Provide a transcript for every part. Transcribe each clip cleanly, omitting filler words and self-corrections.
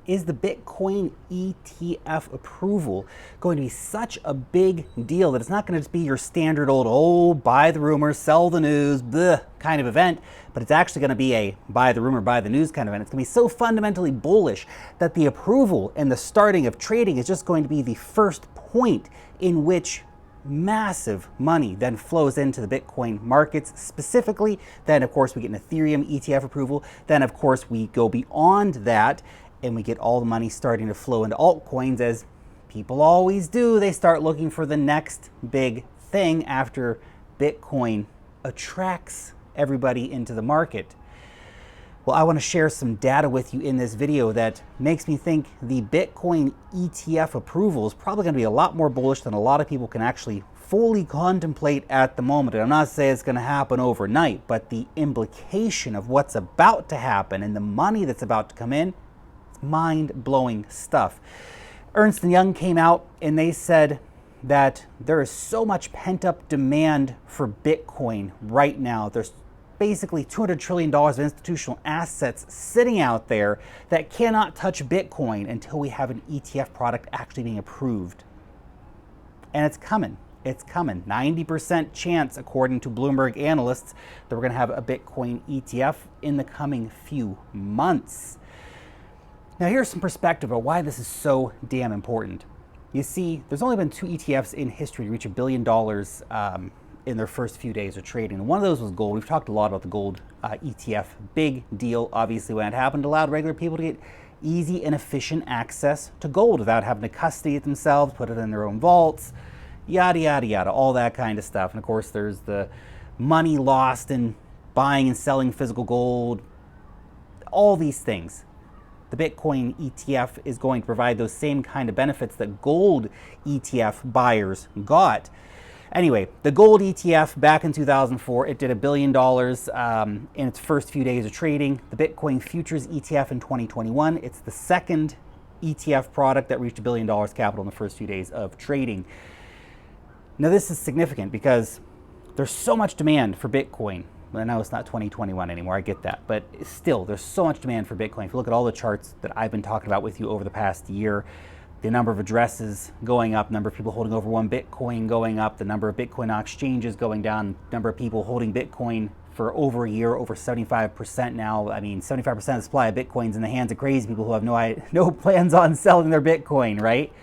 is the Bitcoin ETF approval going to be such a big deal that it's not going to just be your standard old, oh, buy the rumor, sell the news, bleh, kind of event, but it's actually going to be a buy the rumor, buy the news kind of event. It's going to be so fundamentally bullish that the approval and the starting of trading is just going to be the first point in which massive money then flows into the Bitcoin markets specifically. Then, of course, we get an Ethereum ETF approval. Then, of course, we go beyond that and we get all the money starting to flow into altcoins, as people always do. They start looking for the next big thing after Bitcoin attracts everybody into the market. Well, I want to share some data with you in this video that makes me think the Bitcoin ETF approval is probably going to be a lot more bullish than a lot of people can actually fully contemplate at the moment. And I'm not saying it's going to happen overnight, but the implication of what's about to happen and the money that's about to come in, it's mind-blowing stuff. Ernst & Young came out and they said that there is so much pent-up demand for Bitcoin right now. There's basically $200 trillion of institutional assets sitting out there that cannot touch Bitcoin until we have an ETF product actually being approved. And it's coming. It's coming. 90% chance, according to Bloomberg analysts, that we're going to have a Bitcoin ETF in the coming few months. Now, here's some perspective on why this is so damn important. You see, there's only been 2 ETFs in history to reach $1 billion in their first few days of trading. And one of those was gold. We've talked a lot about the gold ETF. Big deal, obviously, when it happened. It allowed regular people to get easy and efficient access to gold without having to custody it themselves, put it in their own vaults, yada, yada, yada, all that kind of stuff. And of course, there's the money lost in buying and selling physical gold, all these things. The Bitcoin ETF is going to provide those same kind of benefits that gold ETF buyers got. Anyway, the gold ETF back in 2004, it did $1 billion in its first few days of trading. The Bitcoin futures ETF in 2021, it's the second ETF product that reached $1 billion capital in the first few days of trading. Now, this is significant because there's so much demand for Bitcoin. Well, I know it's not 2021 anymore, I get that, but still, there's so much demand for Bitcoin. If you look at all the charts that I've been talking about with you over the past year, the number of addresses going up, number of people holding over 1 Bitcoin going up, the number of Bitcoin on exchanges going down, number of people holding Bitcoin for over a year, over 75% now. I mean, 75% of the supply of Bitcoin's in the hands of crazy people who have no plans on selling their Bitcoin, right?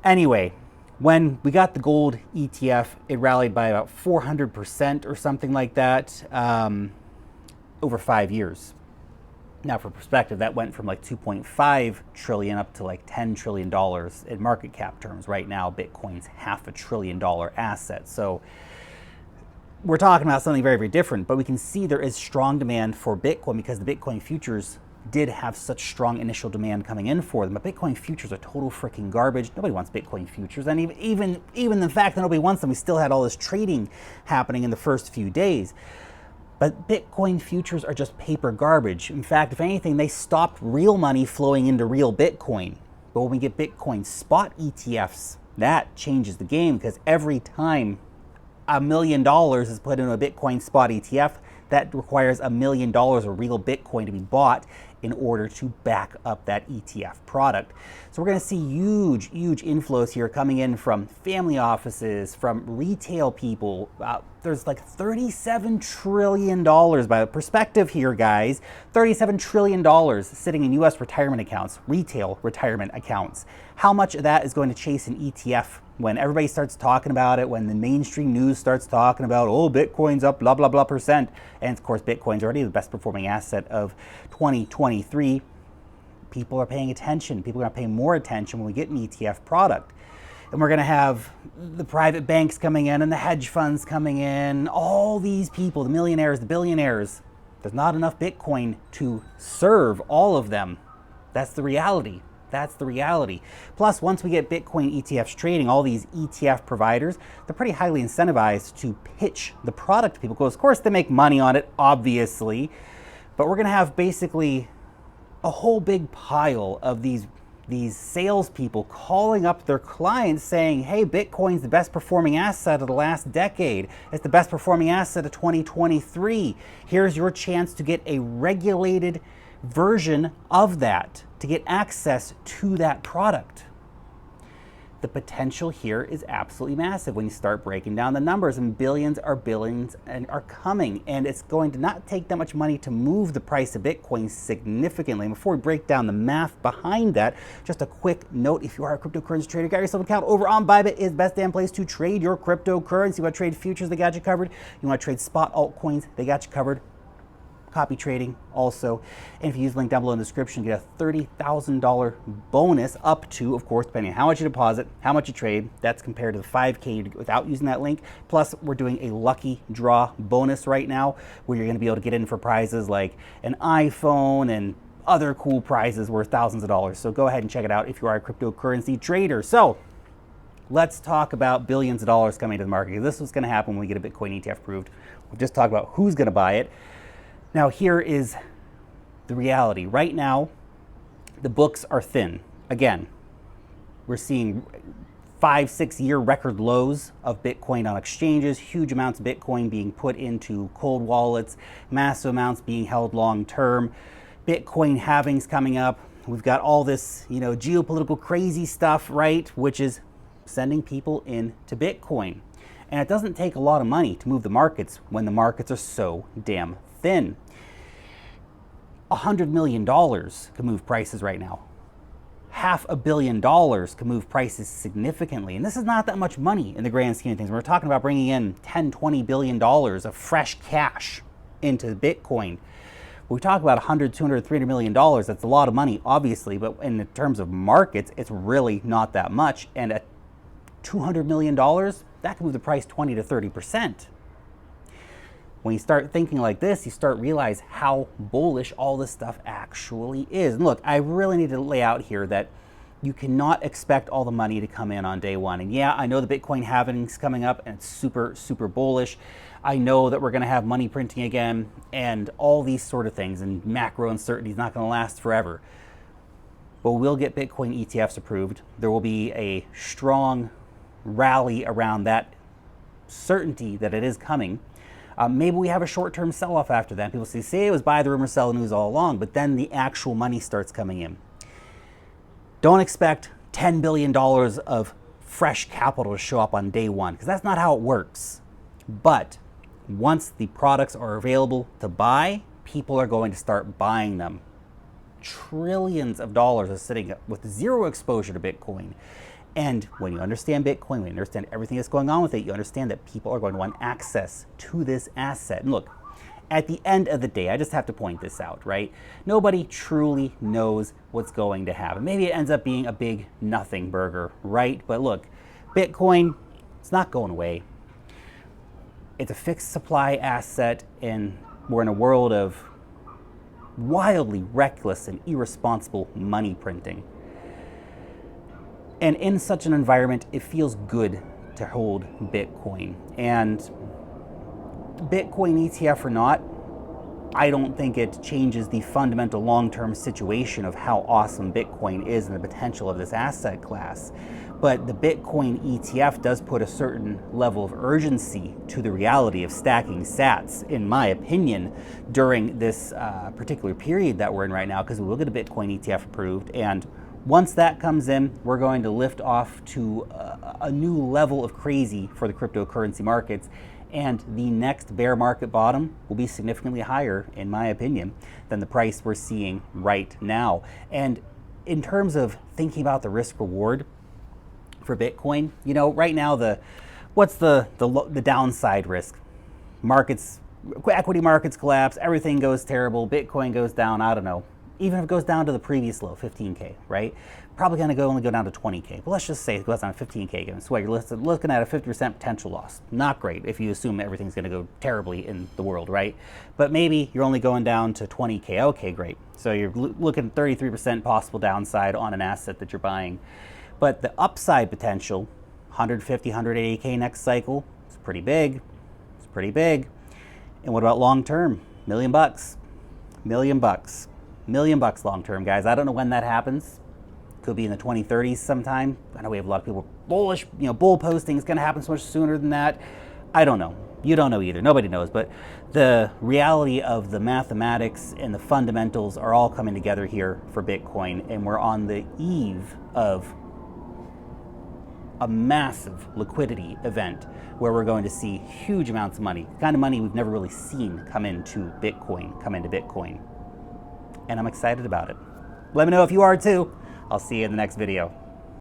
Anyway, when we got the gold ETF, it rallied by about 400% or something like that over 5 years. Now, for perspective, that went from like 2.5 trillion up to like $10 trillion in market cap terms. Right now, Bitcoin's $500 billion asset. So we're talking about something very, very different, but we can see there is strong demand for Bitcoin because the Bitcoin futures did have such strong initial demand coming in for them. But Bitcoin futures are total freaking garbage. Nobody wants Bitcoin futures. And even the fact that nobody wants them, we still had all this trading happening in the first few days. But Bitcoin futures are just paper garbage. In fact, if anything, they stopped real money flowing into real Bitcoin. But when we get Bitcoin spot ETFs, that changes the game because every time $1 million is put into a Bitcoin spot ETF, that requires $1 million of real Bitcoin to be bought in order to back up that ETF product. So we're going to see huge, huge inflows here coming in from family offices, from retail people. There's like $37 trillion by perspective here, guys. $37 trillion sitting in U.S. retirement accounts, retail retirement accounts. How much of that is going to chase an ETF when everybody starts talking about it, when the mainstream news starts talking about, oh, Bitcoin's up blah, blah, blah percent. And of course, Bitcoin's already the best performing asset of 2023. People are paying attention. People are going to pay more attention when we get an ETF product. And we're going to have the private banks coming in and the hedge funds coming in, all these people, the millionaires, the billionaires. There's not enough Bitcoin to serve all of them. That's the reality. That's the reality. Plus, once we get Bitcoin ETFs trading, all these ETF providers, they're pretty highly incentivized to pitch the product to people. Because, of course, they make money on it, obviously. But we're going to have basically a whole big pile of these salespeople calling up their clients saying, hey, Bitcoin's the best performing asset of the last decade. It's the best performing asset of 2023. Here's your chance to get a regulated version of that to get access to that product. The potential here is absolutely massive when you start breaking down the numbers, and billions and are coming, and it's going to not take that much money to move the price of Bitcoin significantly. And before we break down the math behind that, just a quick note: if you are a cryptocurrency trader, got yourself an account over on BYBIT. Is the best damn place to trade your cryptocurrency. You want to trade futures, they got you covered. You want to trade spot altcoins, they got you covered. Copy trading also. And if you use the link down below in the description, you get a $30,000 bonus, up to, of course, depending on how much you deposit, how much you trade. That's compared to the 5K without using that link. Plus, we're doing a lucky draw bonus right now where you're going to be able to get in for prizes like an iPhone and other cool prizes worth thousands of dollars. So go ahead and check it out if you are a cryptocurrency trader. So let's talk about billions of dollars coming to the market. This is what's going to happen when we get a Bitcoin ETF approved. We'll just talk about who's going to buy it. Now, here is the reality. Right now, the books are thin. Again, we're seeing 5-6 year record lows of Bitcoin on exchanges, huge amounts of Bitcoin being put into cold wallets, massive amounts being held long term, Bitcoin halvings coming up. We've got all this, geopolitical crazy stuff, right, which is sending people into Bitcoin. And it doesn't take a lot of money to move the markets when the markets are so damn thin. $100 million can move prices right now. $500 million can move prices significantly. And this is not that much money in the grand scheme of things. We're talking about bringing in $10-20 billion of fresh cash into Bitcoin. When we talk about $100, $200, $300 million, that's a lot of money, obviously, but in terms of markets, it's really not that much. And at $200 million, that can move the price 20 to 30%. When you start thinking like this, you start realize how bullish all this stuff actually is. And look, I really need to lay out here that you cannot expect all the money to come in on day one. And yeah, I know the Bitcoin halving's coming up and it's super, super bullish. I know that we're going to have money printing again and all these sort of things, and macro uncertainty is not going to last forever. But we'll get Bitcoin ETFs approved. There will be a strong rally around that certainty that it is coming. Maybe we have a short-term sell-off after that. People say it was buy the rumor, sell the news all along, but then the actual money starts coming in. Don't expect $10 billion of fresh capital to show up on day one, because that's not how it works. But once the products are available to buy, people are going to start buying them. Trillions of dollars are sitting with zero exposure to Bitcoin. And when you understand Bitcoin, when you understand everything that's going on with it, you understand that people are going to want access to this asset. And look, at the end of the day, I just have to point this out, right? Nobody truly knows what's going to happen. Maybe it ends up being a big nothing burger, right? But look, Bitcoin, it's not going away. It's a fixed supply asset, and we're in a world of wildly reckless and irresponsible money printing. And in such an environment, it feels good to hold Bitcoin. And Bitcoin ETF or not, I don't think it changes the fundamental long-term situation of how awesome Bitcoin is and the potential of this asset class. But the Bitcoin ETF does put a certain level of urgency to the reality of stacking sats, in my opinion, during this particular period that we're in right now, because we will get a Bitcoin ETF approved, and once that comes in, we're going to lift off to a new level of crazy for the cryptocurrency markets. And the next bear market bottom will be significantly higher, in my opinion, than the price we're seeing right now. And in terms of thinking about the risk reward for Bitcoin, right now, what's the downside risk? Equity markets collapse, everything goes terrible, Bitcoin goes down, I don't know. Even if it goes down to the previous low, 15K, right? Probably going to only go down to 20K. But let's just say it goes down to 15K. So you're looking at a 50% potential loss. Not great if you assume everything's going to go terribly in the world, right? But maybe you're only going down to 20K. Okay, great. So you're looking at 33% possible downside on an asset that you're buying. But the upside potential, 150, 180K next cycle, is pretty big. It's pretty big. And what about long term? $1 million. $1 million. $1 million long term, guys. I don't know when that happens. Could be in the 2030s sometime. I know we have a lot of people bullish, bull posting is going to happen so much sooner than that. I don't know. You don't know either. Nobody knows. But the reality of the mathematics and the fundamentals are all coming together here for Bitcoin, and we're on the eve of a massive liquidity event where we're going to see huge amounts of money, the kind of money we've never really seen come into Bitcoin. And I'm excited about it. Let me know if you are too. I'll see you in the next video.